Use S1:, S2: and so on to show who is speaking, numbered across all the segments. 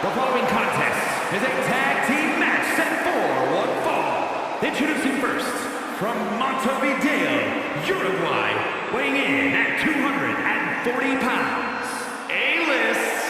S1: The following contest is a tag team match set for one fall. Introducing first, from Montevideo, Uruguay, weighing in at 240 pounds, A-list.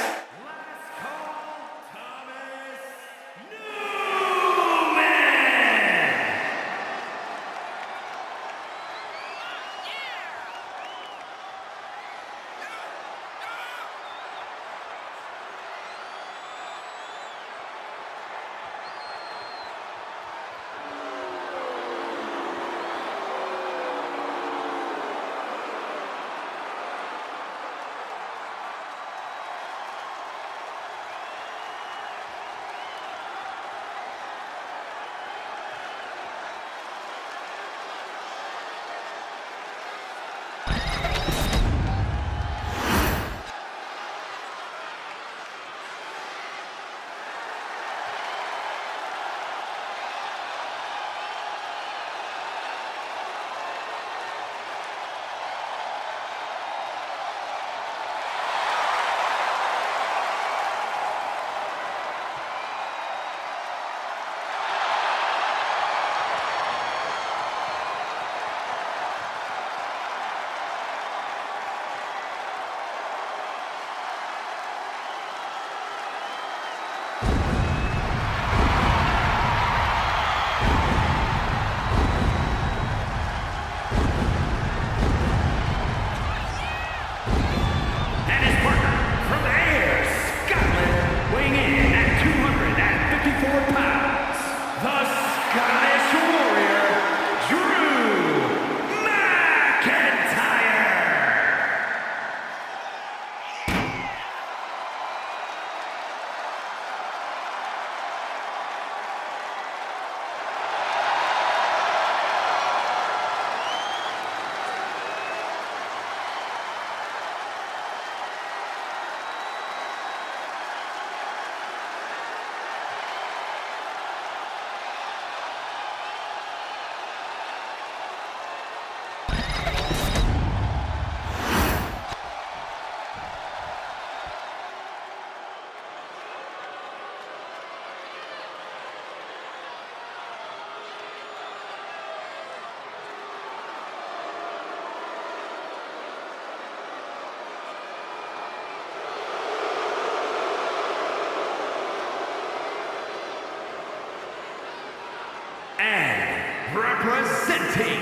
S1: And representing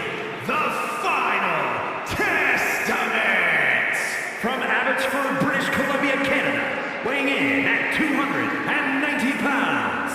S1: the Final Testament, from Abbotsford, British Columbia, Canada, weighing in at 290 pounds,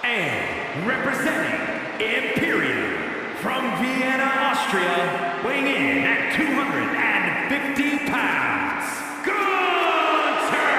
S1: and representing Imperium, from Vienna, Austria, weighing in at 250 pounds, Gunther!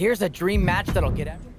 S2: Here's a dream match that'll get every...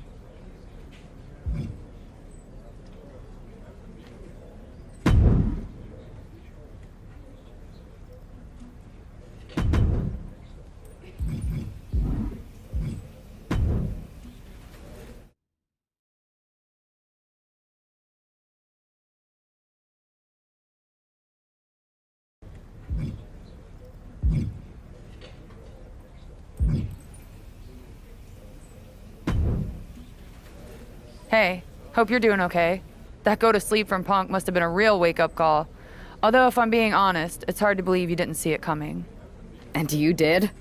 S3: Hey, hope you're doing okay. That go to sleep from Punk must have been a real wake-up call. Although if I'm being honest, it's hard to believe you didn't see it coming.
S4: And you did?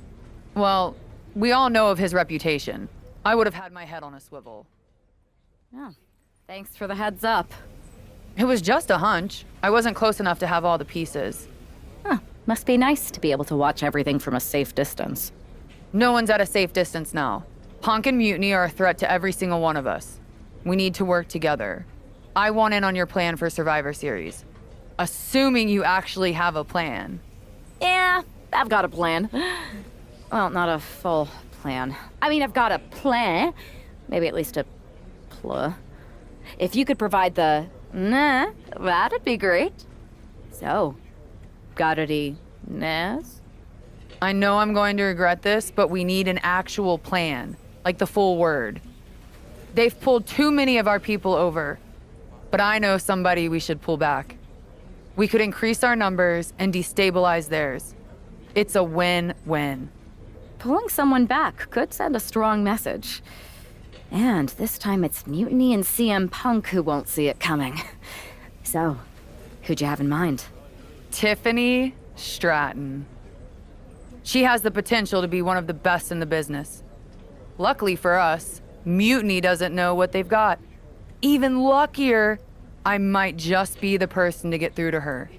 S3: Well, we all know of his reputation. I would have had my head on a swivel.
S4: Oh, thanks for the heads up.
S3: It was just a hunch. I wasn't close enough to have all the pieces.
S4: Huh, must be nice to be able to watch everything from a safe distance.
S3: No one's at a safe distance now. Punk and Mutiny are a threat to every single one of us. We need to work together. I want in on your plan for Survivor Series. Assuming you actually have a plan.
S4: Yeah, I've got a plan. Well, not a full plan. I mean, I've got a plan. Maybe at least a pl. If you could provide the nah, that'd be great. So, got any nas?
S3: I know I'm going to regret this, but we need an actual plan. Like the full word. They've pulled too many of our people over. But I know somebody we should pull back. We could increase our numbers and destabilize theirs. It's a win-win.
S4: Pulling someone back could send a strong message. And this time it's Mutiny and CM Punk who won't see it coming. So, who'd you have in mind?
S3: Tiffany Stratton. She has the potential to be one of the best in the business. Luckily for us, Mutiny doesn't know what they've got. Even luckier, I might just be the person to get through to her.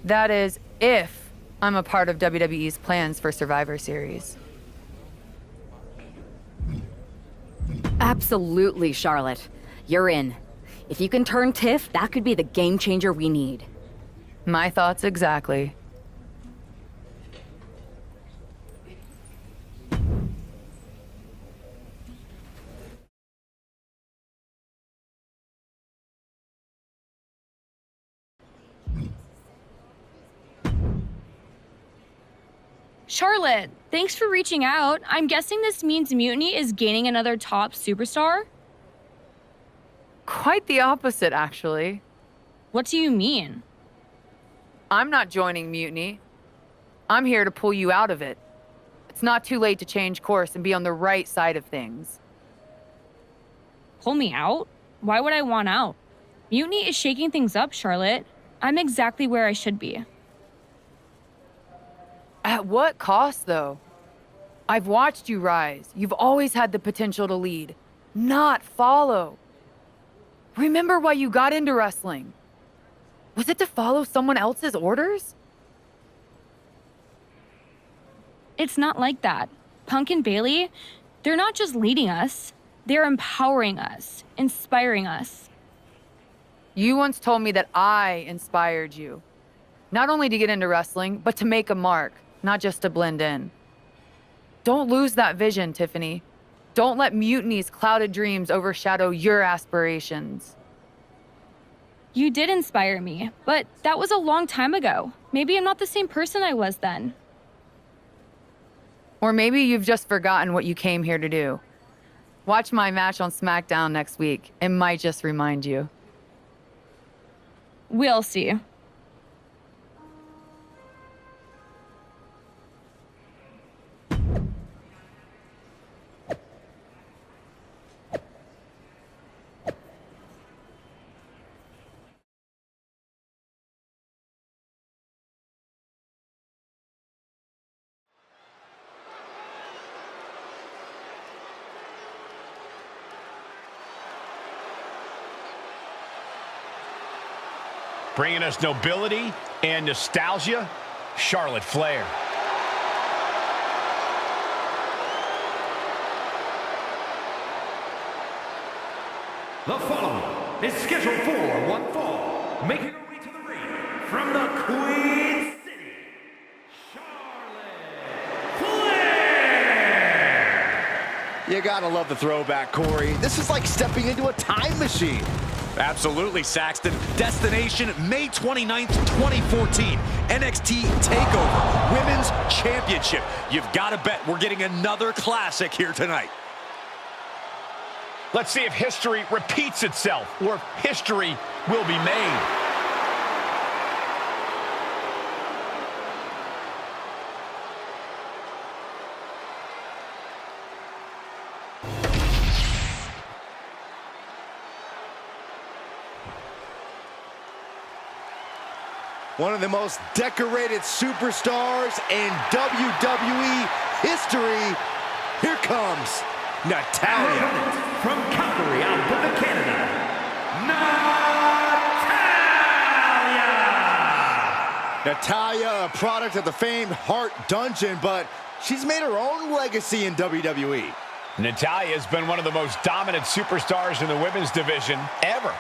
S3: That is, if I'm a part of WWE's plans for Survivor Series.
S4: Absolutely, Charlotte. You're in. If you can turn Tiff, that could be the game changer we need.
S3: My thoughts exactly.
S5: Charlotte, thanks for reaching out. I'm guessing this means Mutiny is gaining another top superstar?
S3: Quite the opposite, actually.
S5: What do you mean?
S3: I'm not joining Mutiny. I'm here to pull you out of it. It's not too late to change course and be on the right side of things.
S5: Pull me out? Why would I want out? Mutiny is shaking things up, Charlotte. I'm exactly where I should be.
S3: At what cost, though? I've watched you rise. You've always had the potential to lead, not follow. Remember why you got into wrestling? Was it to follow someone else's orders?
S5: It's not like that. Punk and Bailey, they're not just leading us. They're empowering us, inspiring us.
S3: You once told me that I inspired you. Not only to get into wrestling, but to make a mark, not just to blend in. Don't lose that vision, Tiffany. Don't let Mutiny's clouded dreams overshadow your aspirations.
S5: You did inspire me, but that was a long time ago. Maybe I'm not the same person I was then.
S3: Or maybe you've just forgotten what you came here to do. Watch my match on SmackDown next week. It might just remind you.
S5: We'll see.
S1: Bringing us nobility and nostalgia, Charlotte Flair. The following is scheduled for one fall, making her way to the ring from the Queen City, Charlotte Flair.
S6: You gotta love the throwback, Corey. This is like stepping into a time machine.
S7: Absolutely, Saxton. Destination, May 29th, 2014. NXT TakeOver, Women's Championship. You've got to bet we're getting another classic here tonight.
S1: Let's see if history repeats itself, or if history will be made.
S6: One of the most decorated superstars in WWE history. Here comes Natalya.
S1: From Calgary, Alberta, Canada, Natalya!
S6: Natalya, a product of the famed Hart Dungeon, but she's made her own legacy in WWE.
S1: Natalya has been one of the most dominant superstars in the women's division ever.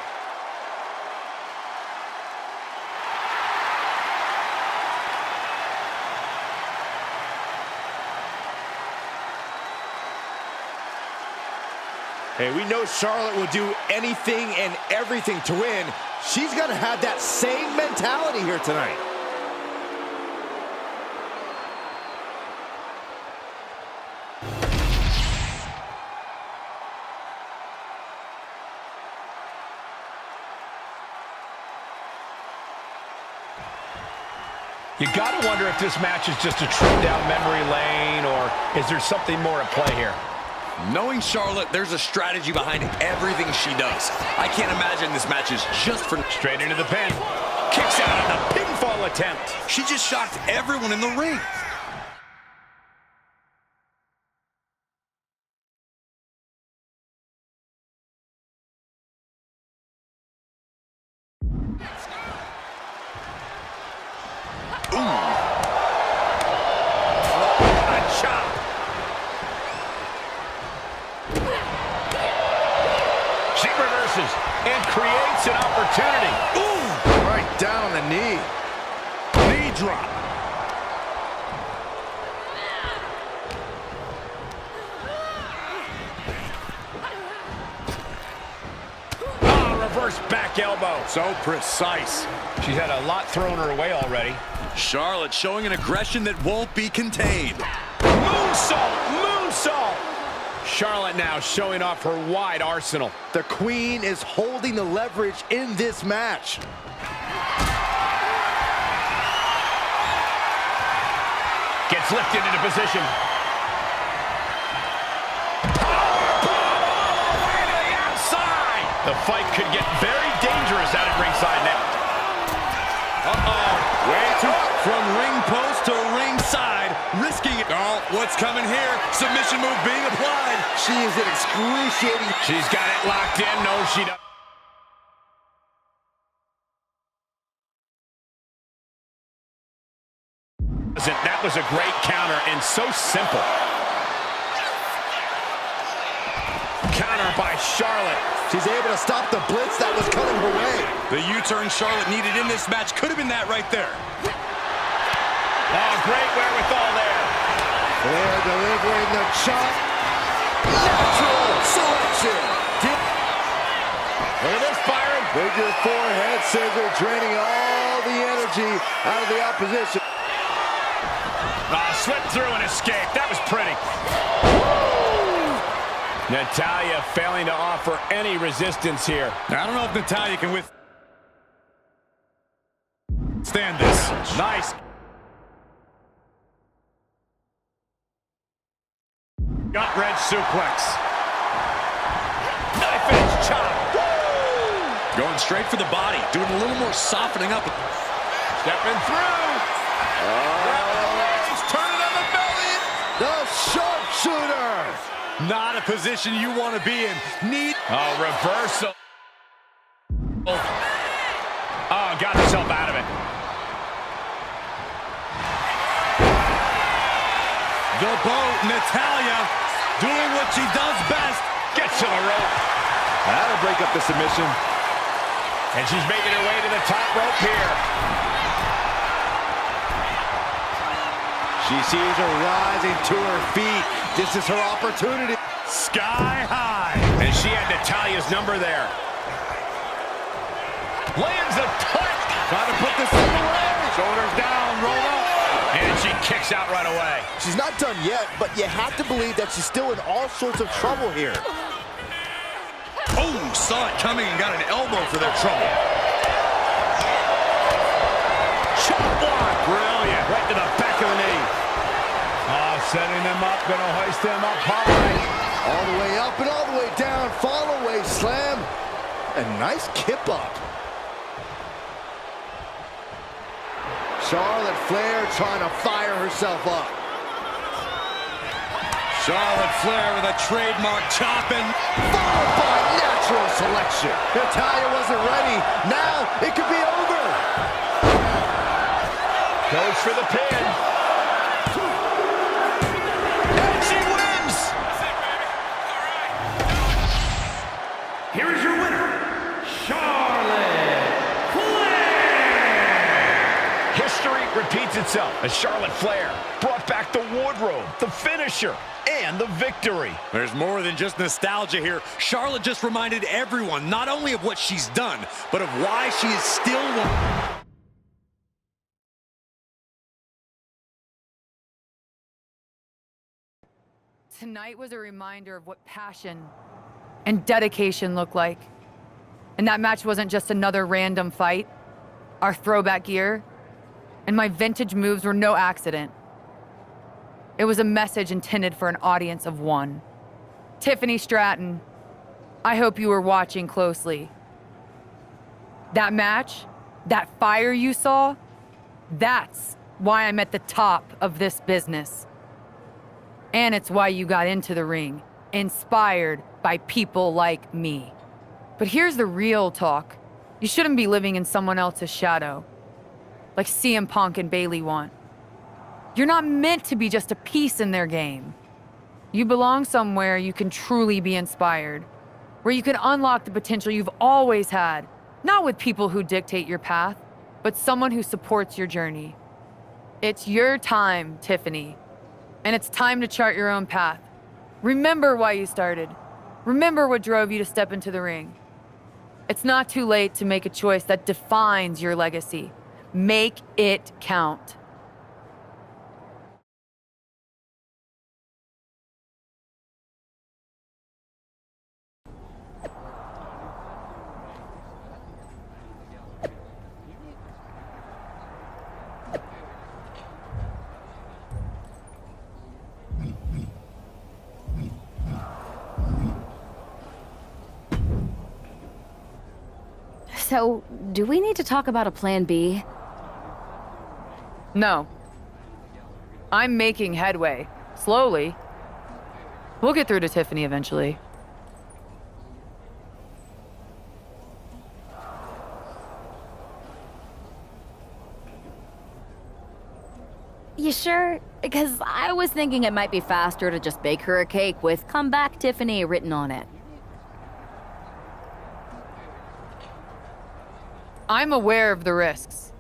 S6: Hey, we know Charlotte will do anything and everything to win. She's got to have that same mentality here tonight.
S8: You got to wonder if this match is just a trip down memory lane, or is there something more at play here?
S7: Knowing Charlotte, there's a strategy behind everything she does. I can't imagine this match is just for...
S8: Straight into the pin. Kicks out on the pinfall attempt.
S7: She just shocked everyone in the ring.
S8: And creates an opportunity.
S6: Ooh! Right down the knee.
S8: Knee drop. Oh, reverse back elbow.
S6: So precise.
S8: She's had a lot thrown her way already.
S7: Charlotte showing an aggression that won't be contained.
S8: Moonsault! Moonsault! Charlotte now showing off her wide arsenal.
S6: The Queen is holding the leverage in this match.
S8: Gets lifted into position. The fight could get very dangerous out at ringside now.
S7: Uh-oh. Way too from ring post to ringside, risking it. Oh, what's coming here? Submission move being applied.
S6: She is an excruciating...
S8: She's got it locked in. No, she doesn't. That was a great counter and so simple. Counter by Charlotte.
S6: She's able to stop the blitz that was coming her way.
S7: The U-turn Charlotte needed in this match could have been that right there.
S8: Oh, great wherewithal there.
S6: Flair delivering the chop. Natural selection.
S8: Look at this, Byron.
S6: Figure four head scissor, draining all the energy out of the opposition.
S8: Slipped through and escaped. That was pretty. Natalya failing to offer any resistance here.
S7: I don't know if Natalya can withstand this.
S8: Nice. Gut wrench suplex. Knife edge chop. Woo!
S7: Going straight for the body, doing a little more softening up.
S8: Stepping through.
S7: Turning on the belly.
S6: The sharpshooter.
S7: Not a position you want to be in.
S8: Reversal. Oh, got herself out of it.
S7: The boat, Natalya, doing what she does best.
S8: Gets to the rope.
S6: That'll break up the submission.
S8: And she's making her way to the top rope here.
S6: She sees her rising to her feet. This is her opportunity.
S8: Sky high. And she had Natalya's number there. Lands a touch.
S6: Trying to put this thing away.
S8: Shoulders down, roll up. And she kicks out right away.
S6: She's not done yet, but you have to believe that she's still in all sorts of trouble here.
S7: Oh, saw it coming and got an elbow for their trouble.
S8: Chop block. Brilliant. Right to the back of the knee. Setting them up, gonna hoist them up high.
S6: All the way up and all the way down. Fall away slam. A nice kip up. Charlotte Flair trying to fire herself up.
S7: Charlotte Flair with a trademark chopping.
S6: Followed by natural selection. Natalya wasn't ready. Now it could be over.
S8: Goes for the pin.
S7: And she wins.
S1: Here is your winner, Charlotte Flair!
S8: History repeats itself as Charlotte Flair brought back the wardrobe, the finisher, and the victory.
S7: There's more than just nostalgia here. Charlotte just reminded everyone not only of what she's done, but of why she is still one.
S3: Tonight was a reminder of what passion and dedication look like. And that match wasn't just another random fight. Our throwback gear, And my vintage moves were no accident. It was a message intended for an audience of one. Tiffany Stratton, I hope you were watching closely. That match, that fire you saw, that's why I'm at the top of this business. And it's why you got into the ring, inspired by people like me. But here's the real talk. You shouldn't be living in someone else's shadow, like CM Punk and Bayley want. You're not meant to be just a piece in their game. You belong somewhere you can truly be inspired, where you can unlock the potential you've always had, not with people who dictate your path, but someone who supports your journey. It's your time, Tiffany, and it's time to chart your own path. Remember why you started. Remember what drove you to step into the ring. It's not too late to make a choice that defines your legacy. Make it count.
S4: So, do we need to talk about a plan B?
S3: No. I'm making headway. Slowly. We'll get through to Tiffany eventually.
S4: You sure? Because I was thinking it might be faster to just bake her a cake with "Come back, Tiffany" written on it.
S3: I'm aware of the risks,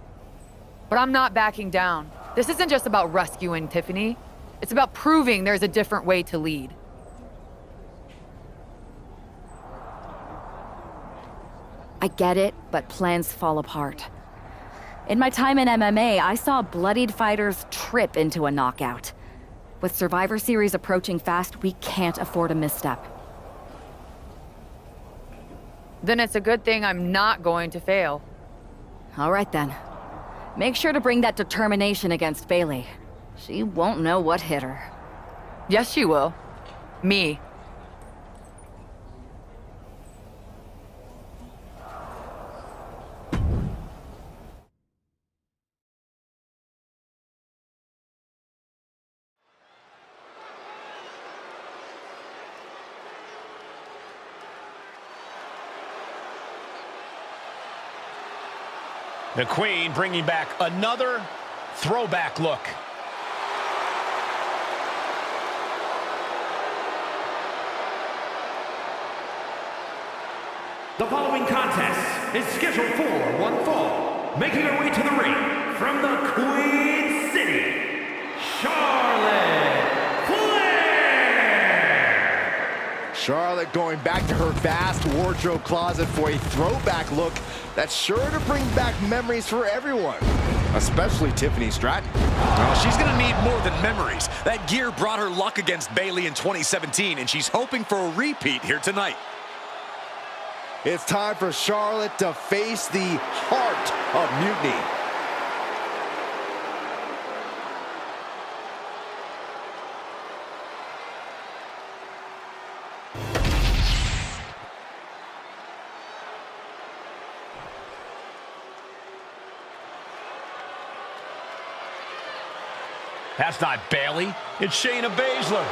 S3: but I'm not backing down. This isn't just about rescuing Tiffany. It's about proving there's a different way to lead.
S4: I get it, but plans fall apart. In my time in MMA, I saw bloodied fighters trip into a knockout. With Survivor Series approaching fast, we can't afford a misstep.
S3: Then it's a good thing I'm not going to fail.
S4: All right then. Make sure to bring that determination against Bayley. She won't know what hit her.
S3: Yes, she will. Me.
S8: The Queen bringing back another throwback look.
S1: The following contest is scheduled for one fall. Making her way to the ring from the Queen City, Charlotte Flair!
S6: Charlotte going back to her vast wardrobe closet for a throwback look that's sure to bring back memories for everyone, especially Tiffany Stratton.
S7: Well, she's going to need more than memories. That gear brought her luck against Bayley in 2017, and she's hoping for a repeat here tonight.
S6: It's time for Charlotte to face the heart of mutiny.
S8: That's not Bayley. It's Shayna Baszler.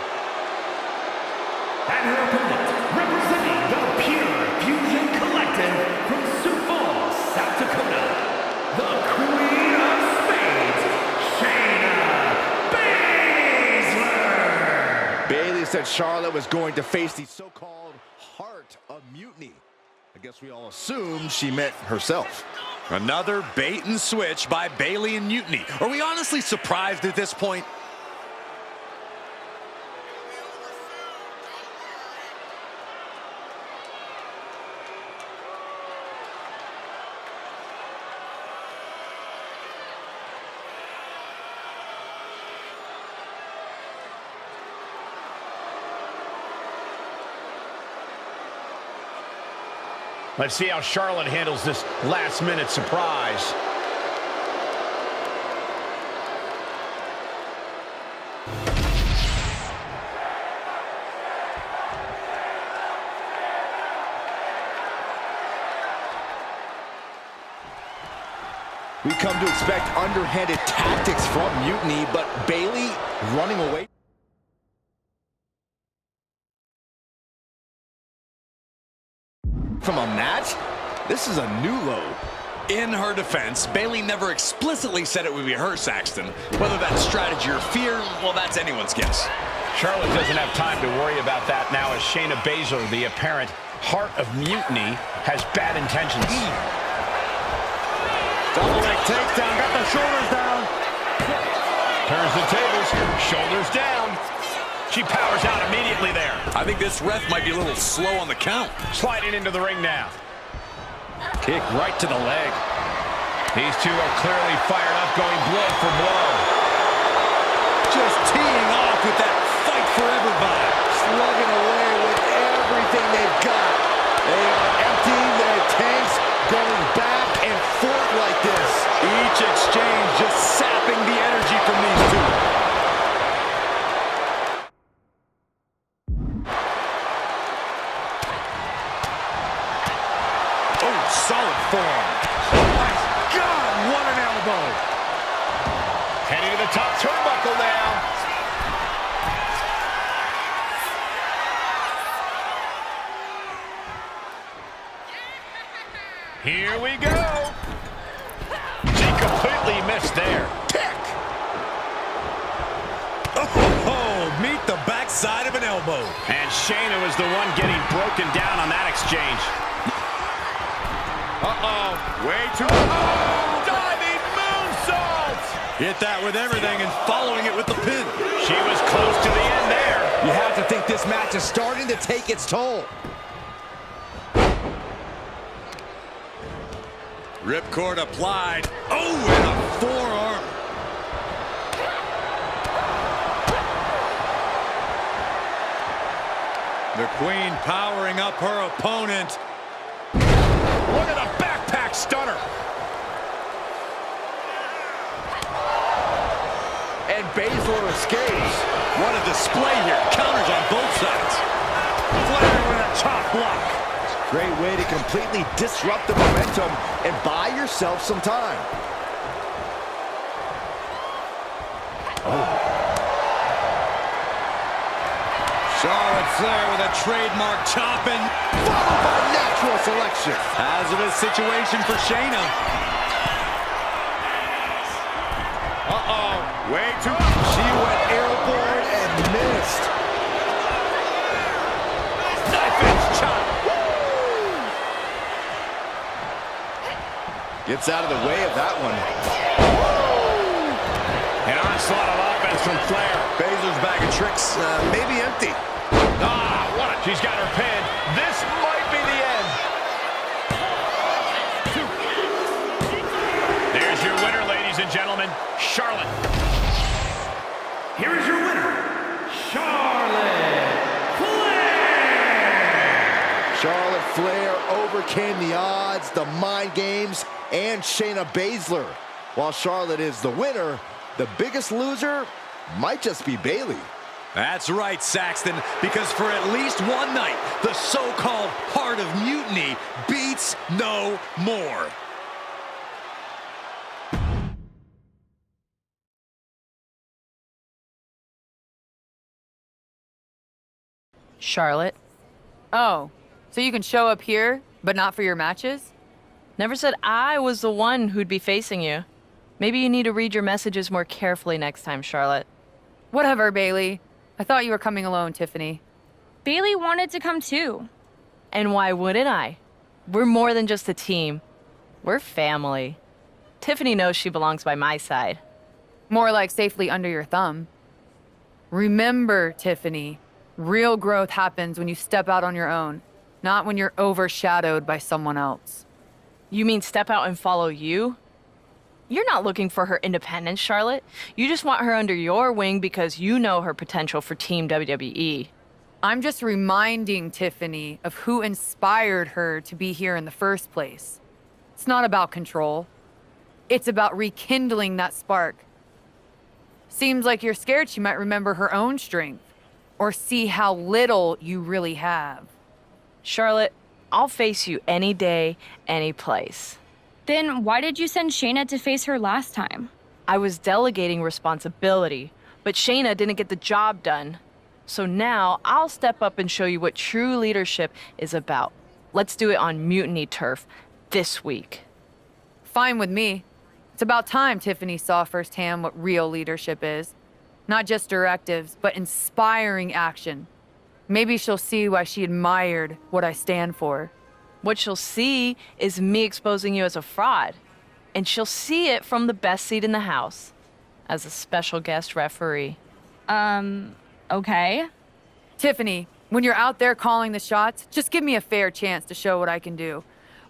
S1: And her opponent, representing the Pure Fusion Collective from Sioux Falls, South Dakota, the Queen of Spades, Shayna Baszler!
S6: Bayley said Charlotte was going to face the so-called heart of mutiny. I guess we all assumed she meant herself.
S7: Another bait and switch by Bayley and Mutiny. Are we honestly surprised at this point?
S8: Let's see how Charlotte handles this last-minute surprise.
S6: We come to expect underhanded tactics from Mutiny, but Bayley running away from a match? This is a new low.
S7: In her defense, Bayley never explicitly said it would be her, Saxton. Whether that's strategy or fear, well, that's anyone's guess.
S8: Charlotte doesn't have time to worry about that now as Shayna Baszler, the apparent heart of Mutiny, has bad intentions.
S6: Double leg takedown, got the shoulders down.
S8: Turns the tables, shoulders down. She powers out immediately there.
S7: I think this ref might be a little slow on the count.
S8: Sliding into the ring now. Kick right to the leg. These two are clearly fired up, going blow for blow.
S7: Just teeing off with that fight forever vibe.
S6: Slugging away with everything they've got. They are emptying their tanks, going back and forth like this.
S7: Each exchange just sapping the energy from these two. Oh, solid form. Oh my God, what an elbow.
S8: Heading to the top turnbuckle now. Here we go. She completely missed there.
S7: Kick. Oh, meet the backside of an elbow.
S8: And Shayna was the one getting broken down on that exchange.
S7: Way too... Oh, diving moonsault! Hit that with everything and following it with the pin.
S8: She was close to the end there.
S6: You have to think this match is starting to take its toll.
S7: Ripcord applied. Oh, and a forearm. The Queen powering up her opponent.
S8: Look at the backpack stunner.
S6: And Baszler escapes.
S7: What a display here. Counters on both sides.
S8: Flair with a chop block.
S6: Great way to completely disrupt the momentum and buy yourself some time.
S7: Charlotte Flair with a trademark chop and
S6: Followed by natural selection.
S7: hazardous situation for Shayna.
S6: Way too... She went airborne and missed.
S8: Knife edge chop.
S6: Gets out of the way of that one.
S8: An onslaught of offense from Flair.
S7: Baszler's bag of tricks, maybe empty.
S8: Ah, what a... She's got her pinned. This might be the end. There's your winner, ladies and gentlemen, Charlotte.
S1: Here is your winner, Charlotte Flair!
S6: Charlotte Flair overcame the odds, the mind games, and Shayna Baszler. While Charlotte is the winner, the biggest loser might just be Bayley.
S7: That's right, Saxton, because for at least one night, the so-called heart of Mutiny beats no more.
S3: Charlotte. Oh, so you can show up here, but not for your matches?
S9: Never said I was the one who'd be facing you. Maybe you need to read your messages more carefully next time, Charlotte.
S3: Whatever, Bayley. I thought you were coming alone, Tiffany.
S5: Bailey wanted to come too.
S9: And why wouldn't I? We're more than just a team. We're family. Tiffany knows she belongs by my side.
S3: More like safely under your thumb. Remember, Tiffany, real growth happens when you step out on your own, not when you're overshadowed by someone else.
S9: You mean step out and follow you? You're not looking for her independence, Charlotte. You just want her under your wing because you know her potential for Team WWE.
S3: I'm just reminding Tiffany of who inspired her to be here in the first place. It's not about control. It's about rekindling that spark. Seems like you're scared she might remember her own strength or see how little you really have.
S9: Charlotte, I'll face you any day, any place.
S5: Then why did you send Shayna to face her last time?
S9: I was delegating responsibility, but Shayna didn't get the job done. So now I'll step up and show you what true leadership is about. Let's do it on Mutiny turf this week.
S3: Fine with me. It's about time Tiffany saw firsthand what real leadership is. Not just directives, but inspiring action. Maybe she'll see why she admired what I stand for.
S9: What she'll see is me exposing you as a fraud. And she'll see it from the best seat in the house, as a special guest referee.
S5: Okay.
S3: Tiffany, when you're out there calling the shots, just give me a fair chance to show what I can do.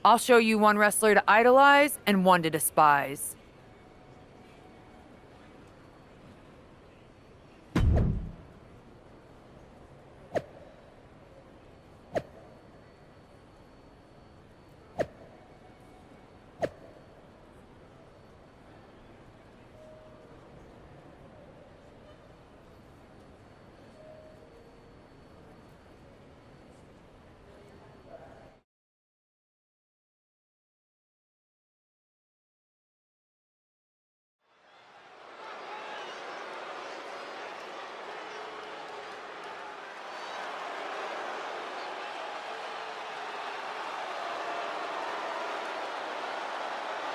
S3: I'll show you one wrestler to idolize and one to despise.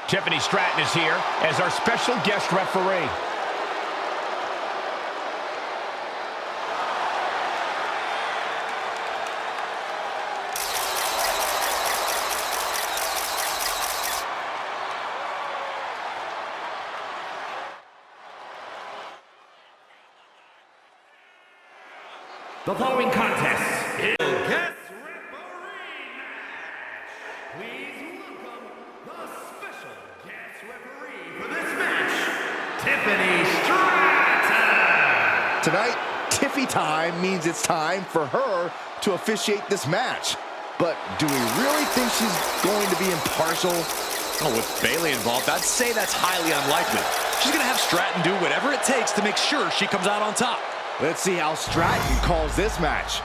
S8: Tiffany Stratton is here as our special guest referee.
S1: The following contest is guest referee match. Please welcome the special guest referee for this match, Tiffany Stratton.
S6: Tonight, Tiffy time means it's time for her to officiate this match. But do we really think she's going to be impartial?
S7: Oh, with Bayley involved, I'd say that's highly unlikely. She's going to have Stratton do whatever it takes to make sure she comes out on top.
S6: Let's see how Stratton calls this match.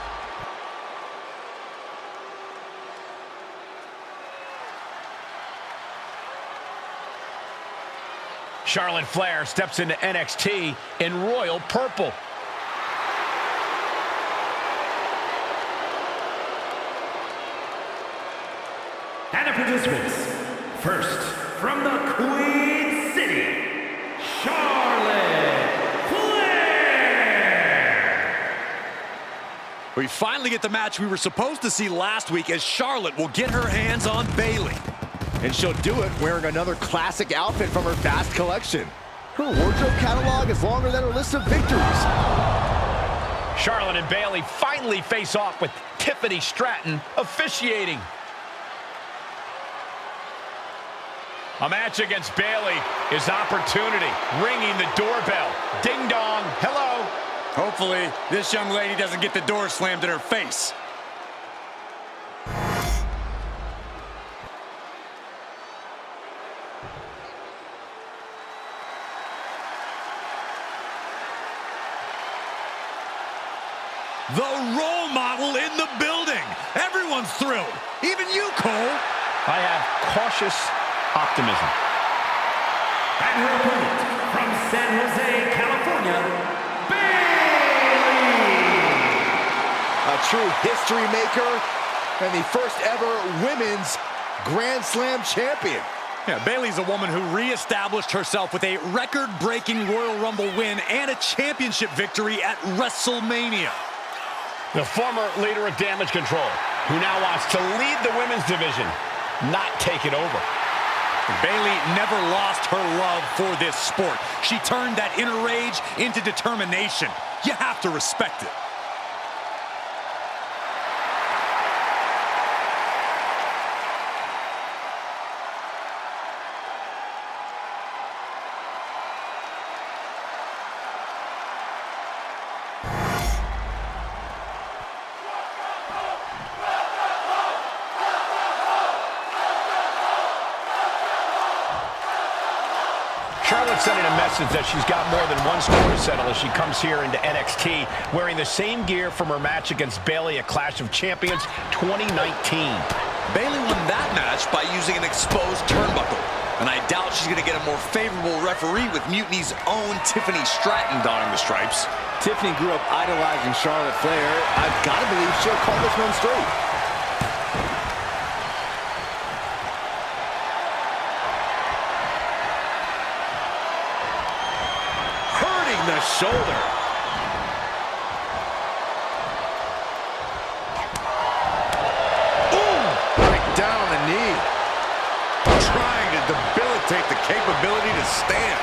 S8: Charlotte Flair steps into NXT in royal purple.
S1: And the participants, first from the Queen City, Charlotte Flair.
S7: We finally get the match we were supposed to see last week as Charlotte will get her hands on Bayley.
S6: And she'll do it wearing another classic outfit from her vast collection. Her wardrobe catalog is longer than her list of victories.
S8: Charlotte and Bayley finally face off with Tiffany Stratton officiating. A match against Bayley is opportunity, ringing the doorbell. Ding dong, hello.
S7: Hopefully, this young lady doesn't get the door slammed in her face. The role model in the building. Everyone's thrilled. Even you, Cole.
S8: I have cautious optimism.
S1: And her opponent from San Jose, California, Bayley.
S6: A true history maker and the first ever women's Grand Slam champion.
S7: Yeah, Bayley's a woman who reestablished herself with a record-breaking Royal Rumble win and a championship victory at WrestleMania.
S8: The former leader of Damage Control, who now wants to lead the women's division, not take it over.
S7: Bayley never lost her love for this sport. She turned that inner rage into determination. You have to respect it.
S8: Charlotte sending a message that she's got more than one score to settle as she comes here into NXT wearing the same gear from her match against Bayley at Clash of Champions 2019.
S7: Bayley won that match by using an exposed turnbuckle. And I doubt she's going to get a more favorable referee with Mutiny's own Tiffany Stratton donning the stripes.
S6: Tiffany grew up idolizing Charlotte Flair. I've got to believe she'll call this one straight. Hurting the shoulder. Ooh, right down the knee. Trying to debilitate the capability to stand.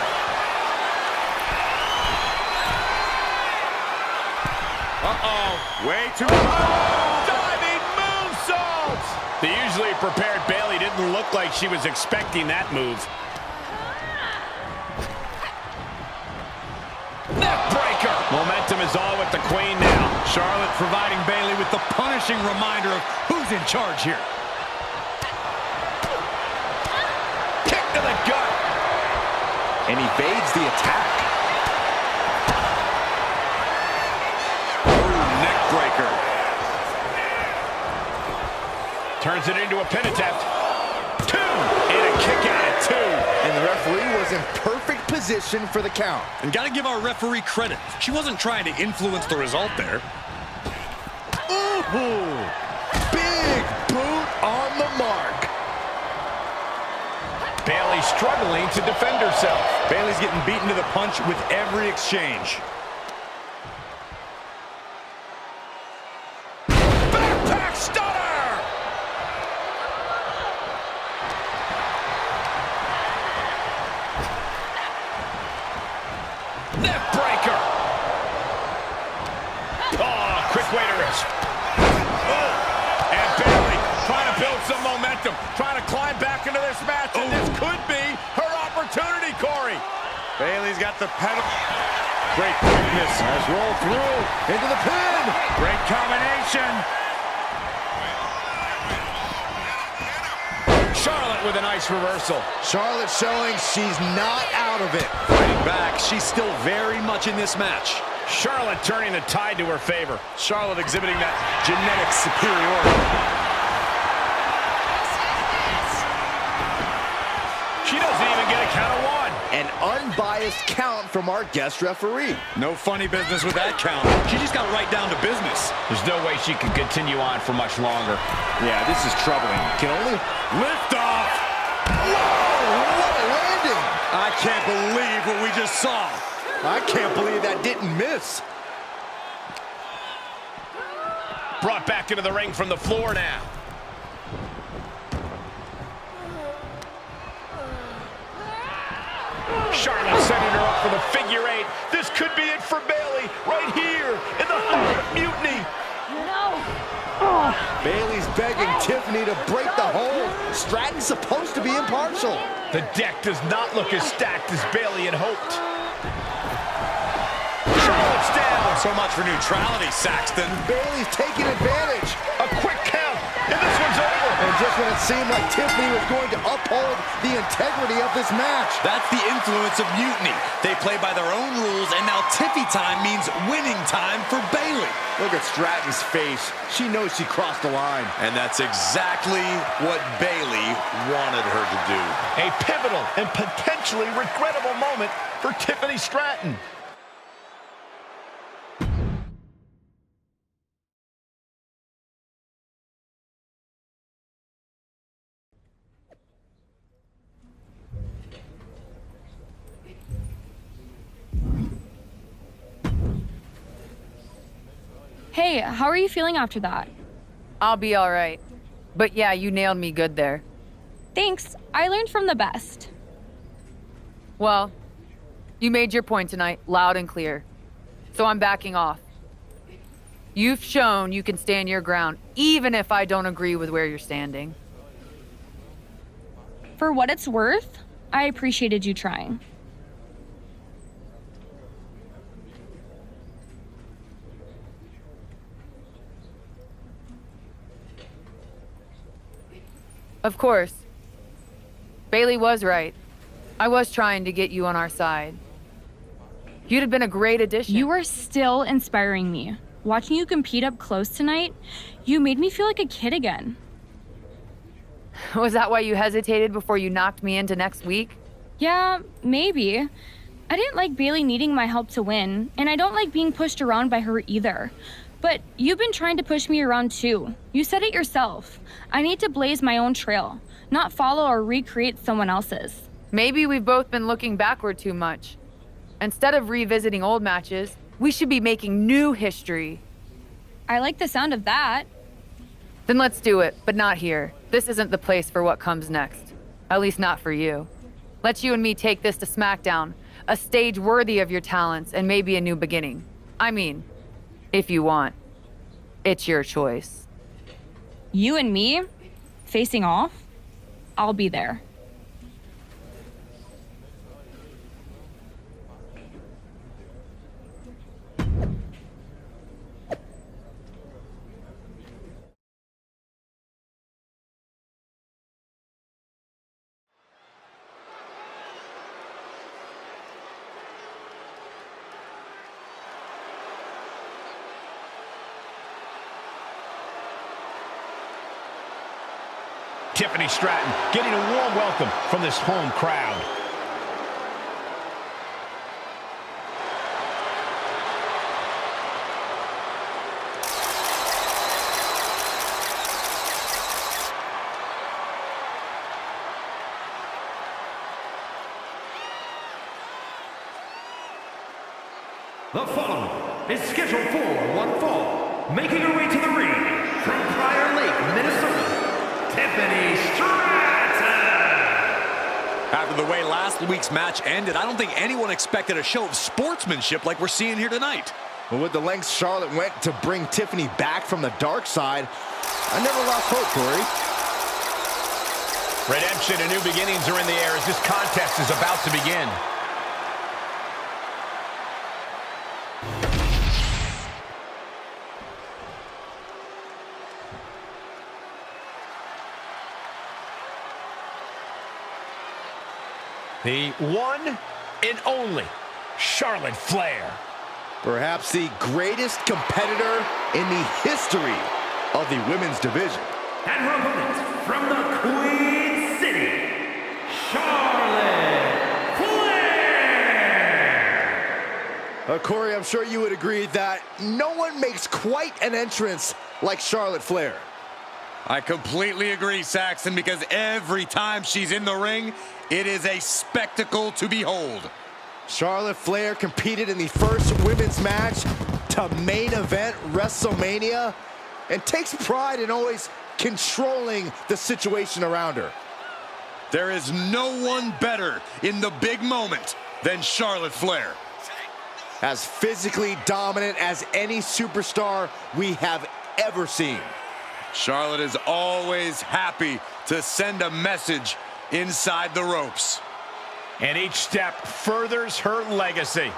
S6: Uh-oh. Way too low.
S8: Diving moonsault! The usually prepared Bayley didn't look like she was expecting that move. Neckbreaker! Momentum is all with the Queen now.
S7: Charlotte providing Bayley with the punishing reminder of who's in charge here.
S8: Kick to the gut.
S6: And evades the attack.
S7: Neckbreaker.
S8: Turns it into a pin attempt. 2! And a kick out at 2.
S6: And the referee was in perfect position for the count.
S7: And gotta give our referee credit. She wasn't trying to influence the result there.
S6: Ooh! Big boot on the mark.
S8: Bayley struggling to defend herself.
S7: Bayley's getting beaten to the punch with every exchange.
S8: Backpack stunner! Neckbreaker! Oh, quick way to rest. Oh, and Bayley trying to build some momentum, trying to climb back into this match, and this could be her opportunity, Corey.
S7: Bayley's got the pedal. Great quickness.
S6: Has rolled through into the pin.
S7: Great combination.
S8: Charlotte with a nice reversal.
S6: Charlotte showing she's not out of it.
S7: Fighting back, she's still very much in this match.
S8: Charlotte turning the tide to her favor.
S7: Charlotte exhibiting that genetic superiority.
S8: She doesn't even get a count of 1.
S6: An unbiased count from our guest referee.
S7: No funny business with that count. She just got right down to business.
S8: There's no way she can continue on for much longer.
S6: Yeah, this is troubling. Can only
S7: Lift off.
S6: Whoa! What a landing!
S7: I can't believe what we just saw.
S6: I can't believe that didn't miss.
S8: Brought back into the ring from the floor now. Charlotte setting her up for the figure 8. This could be it for Bayley right here in the heart of Mutiny.
S6: Bayley's begging Tiffany to break the hold. Stratton's supposed to be impartial.
S8: The deck does not look as stacked as Bayley had hoped. Charlotte's down.
S7: So much for neutrality, Saxton.
S6: Bayley's taking advantage.
S8: A quick count, and this one's over.
S6: And just when it seemed like Tiffany was going to uphold the integrity of this match.
S7: That's the influence of Mutiny. They play by their own rules, and now Tiffy time means winning time for Bayley.
S6: Look at Stratton's face. She knows she crossed the line.
S7: And that's exactly what Bayley wanted her to do.
S8: A pivotal and potentially regrettable moment for Tiffany Stratton.
S5: Hey, how are you feeling after that?
S3: I'll be all right. But yeah, you nailed me good there.
S5: Thanks. I learned from the best.
S3: Well, you made your point tonight, loud and clear. So I'm backing off. You've shown you can stand your ground, even if I don't agree with where you're standing.
S5: For what it's worth, I appreciated you trying.
S3: Of course. Bayley was right. I was trying to get you on our side. You'd have been a great addition.
S5: You are still inspiring me. Watching you compete up close tonight, you made me feel like a kid again.
S3: Was that why you hesitated before you knocked me into next week?
S5: Yeah, maybe. I didn't like Bailey needing my help to win, and I don't like being pushed around by her either. But you've been trying to push me around too. You said it yourself. I need to blaze my own trail, not follow or recreate someone else's.
S3: Maybe we've both been looking backward too much. Instead of revisiting old matches, we should be making new history.
S5: I like the sound of that.
S3: Then let's do it, but not here. This isn't the place for what comes next. At least not for you. Let's you and me take this to SmackDown, a stage worthy of your talents and maybe a new beginning. I mean, if you want. It's your choice.
S5: You and me? Facing off? I'll be there.
S8: Tiffany Stratton getting a warm welcome from this home crowd.
S1: The following is scheduled for one fall, making her way to the ring from Prior Lake, Minnesota, Tiffany Stratton.
S7: After the way last week's match ended, I don't think anyone expected a show of sportsmanship like we're seeing here tonight.
S6: Well, with the lengths Charlotte went to bring Tiffany back from the dark side, I never lost hope, Corey.
S8: Redemption and new beginnings are in the air as this contest is about to begin. The one and only Charlotte Flair.
S6: Perhaps the greatest competitor in the history of the women's division.
S1: And her opponent from the Queen City, Charlotte Flair.
S6: Corey, I'm sure you would agree that no one makes quite an entrance like Charlotte Flair.
S7: I completely agree, Saxton, because every time she's in the ring, it is a spectacle to behold.
S6: Charlotte Flair competed in the first women's match to main event WrestleMania and takes pride in always controlling the situation around her.
S7: There is no one better in the big moment than Charlotte Flair.
S6: As physically dominant as any superstar we have ever seen.
S7: Charlotte is always happy to send a message inside the ropes.
S8: And each step furthers her legacy.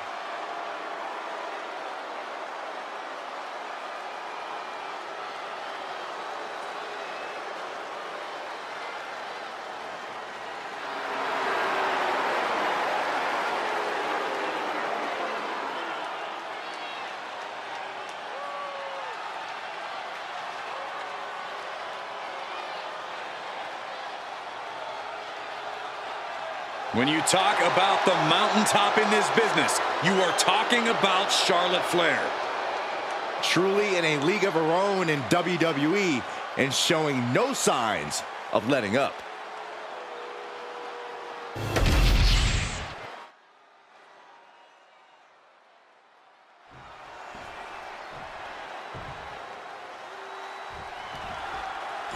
S7: When you talk about the mountaintop in this business, you are talking about Charlotte Flair.
S6: Truly in a league of her own in WWE and showing no signs of letting up.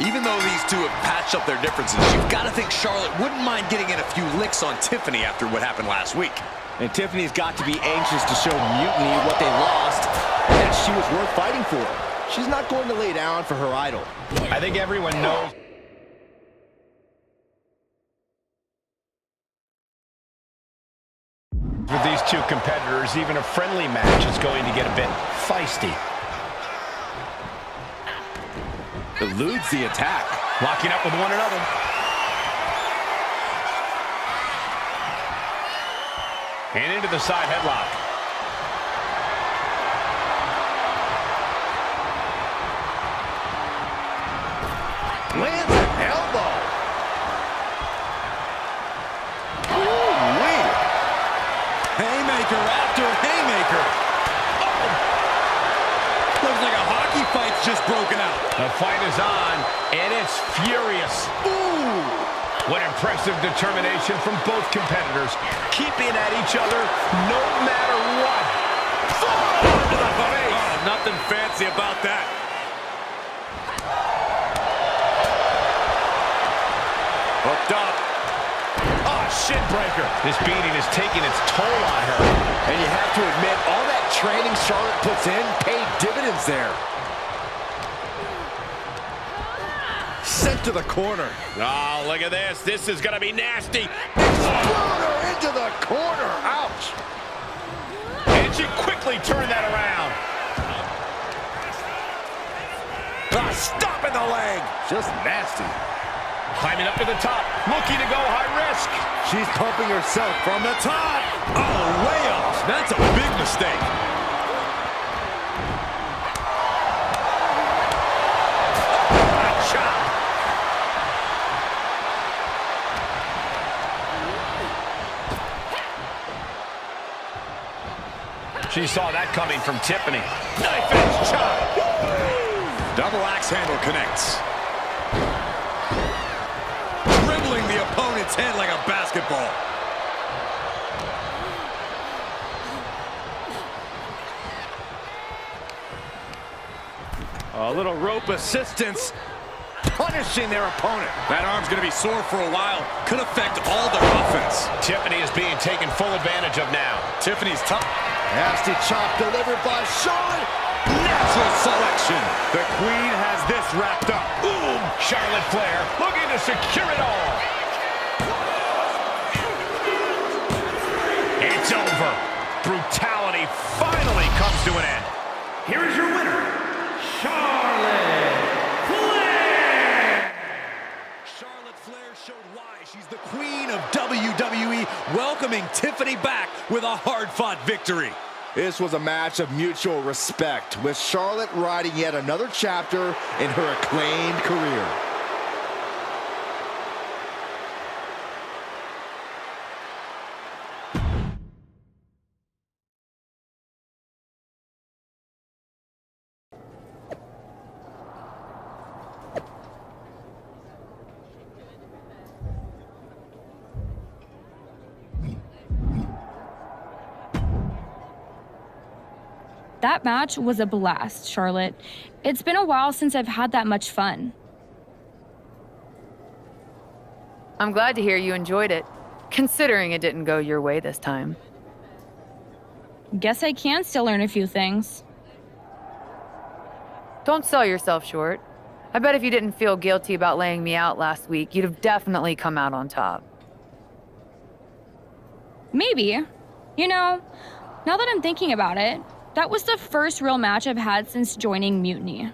S7: Even though these two have patched up their differences, you've got to think Charlotte wouldn't mind getting in a few licks on Tiffany after what happened last week.
S6: And Tiffany's got to be anxious to show Mutiny what they lost and that she was worth fighting for. She's not going to lay down for her idol.
S8: I think everyone knows. With these two competitors, even a friendly match is going to get a bit feisty.
S6: Eludes the attack.
S8: Locking up with one another. And into the side headlock.
S6: Lands an elbow.
S7: haymaker after haymaker. Oh! Looks like a hockey fight's just broken out.
S8: The fight is on, and it's furious.
S7: Ooh!
S8: What impressive determination from both competitors, keeping at each other no matter what.
S7: Oh, to the face. Oh, nothing fancy about that. Hooked up. Oh, shin breaker.
S8: This beating is taking its toll on her.
S6: And you have to admit, all that training Charlotte puts in paid dividends there. Sent to the corner.
S8: Oh, look at this. This is going to be nasty.
S6: Exploder into the corner. Ouch.
S8: And she quickly turned that around.
S6: Stop in the leg. Just nasty.
S8: Climbing up to the top, looking to go high risk.
S6: She's pumping herself from the top.
S7: Oh, way up. That's a big mistake.
S8: She saw that coming from Tiffany. Knife edge chop.
S7: Double axe handle connects. Dribbling the opponent's head like a basketball.
S6: A little rope assistance, punishing their opponent.
S7: That arm's going to be sore for a while. Could affect all their offense.
S8: Tiffany is being taken full advantage of now.
S7: Tiffany's tough.
S6: Nasty chop delivered by Charlotte.
S7: Natural selection.
S8: The Queen has this wrapped up. Boom! Charlotte Flair looking to secure it all. It's over. Brutality finally comes to an end. Here is your winner, Charlotte Flair.
S7: Charlotte Flair showed why she's the queen of WWE, welcoming Tiffany back with a hard-fought victory.
S6: This was a match of mutual respect, with Charlotte riding yet another chapter in her acclaimed career.
S5: That match was a blast, Charlotte. It's been a while since I've had that much fun.
S3: I'm glad to hear you enjoyed it, considering it didn't go your way this time.
S5: Guess I can still learn a few things.
S3: Don't sell yourself short. I bet if you didn't feel guilty about laying me out last week, you'd have definitely come out on top.
S5: Maybe. You know, now that I'm thinking about it, that was the first real match I've had since joining Mutiny.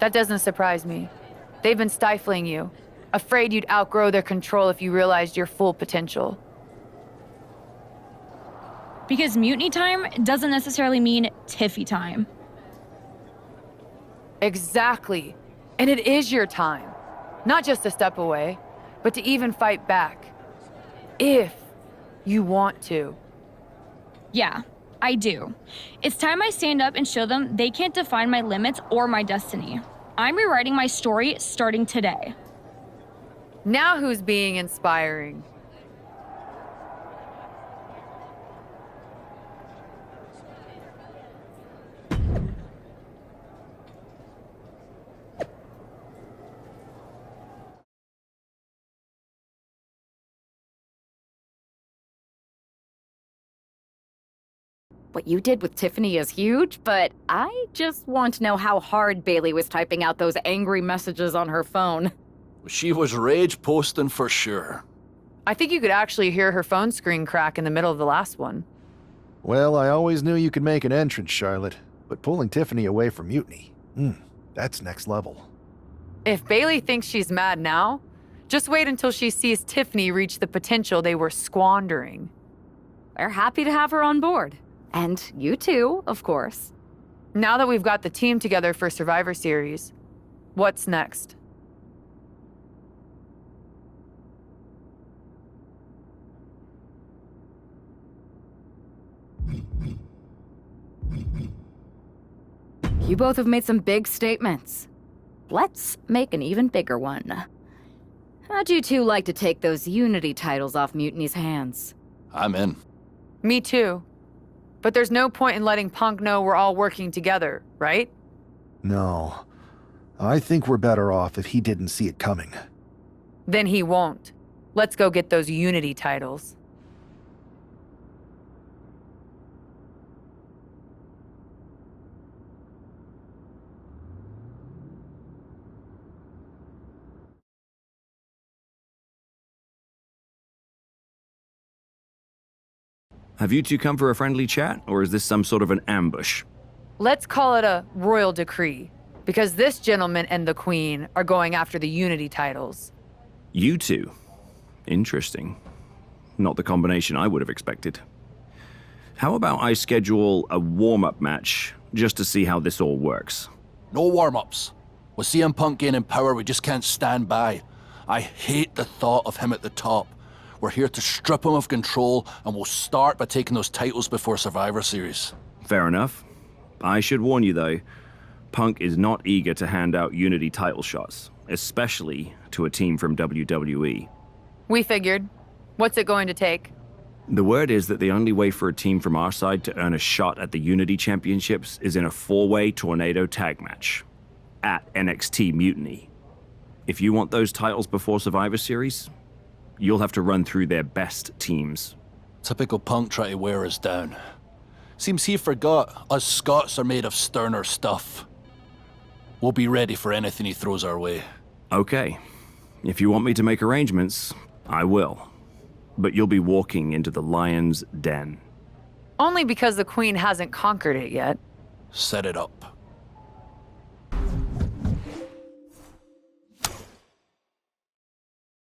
S3: That doesn't surprise me. They've been stifling you, afraid you'd outgrow their control if you realized your full potential.
S5: Because Mutiny time doesn't necessarily mean Tiffy time.
S3: Exactly. And it is your time. Not just a step away, but to even fight back. If you want to.
S5: Yeah, I do. It's time I stand up and show them they can't define my limits or my destiny. I'm rewriting my story starting today.
S3: Now who's being inspiring?
S4: What you did with Tiffany is huge, but I just want to know how hard Bailey was typing out those angry messages on her phone.
S10: She was rage posting for sure.
S3: I think you could actually hear her phone screen crack in the middle of the last one.
S11: Well, I always knew you could make an entrance, Charlotte, but pulling Tiffany away from Mutiny, that's next level.
S3: If Bailey thinks she's mad now, just wait until she sees Tiffany reach the potential they were squandering.
S4: We're happy to have her on board. And you too, of course.
S3: Now that we've got the team together for Survivor Series, what's next?
S4: You both have made some big statements. Let's make an even bigger one. How'd you two like to take those Unity titles off Mutiny's hands?
S10: I'm in.
S3: Me too. But there's no point in letting Punk know we're all working together, right?
S11: No. I think we're better off if he didn't see it coming.
S3: Then he won't. Let's go get those Unity titles.
S1: Have you two come for a friendly chat, or is this some sort of an ambush?
S3: Let's call it a royal decree, because this gentleman and the Queen are going after the Unity titles.
S1: You two? Interesting. Not the combination I would have expected. How about I schedule a warm-up match, just to see how this all works?
S10: No warm-ups. With CM Punk gaining power, we just can't stand by. I hate the thought of him at the top. We're here to strip him of control, and we'll start by taking those titles before Survivor Series.
S1: Fair enough. I should warn you, though, Punk is not eager to hand out Unity title shots, especially to a team from WWE.
S3: We figured. What's it going to take?
S1: The word is that the only way for a team from our side to earn a shot at the Unity Championships is in a 4-way Tornado tag match at NXT Mutiny. If you want those titles before Survivor Series, you'll have to run through their best teams.
S10: Typical Punk trying to wear us down. Seems he forgot us Scots are made of sterner stuff. We'll be ready for anything he throws our way.
S1: Okay. If you want me to make arrangements, I will. But you'll be walking into the lion's den.
S3: Only because the Queen hasn't conquered it yet.
S10: Set it up.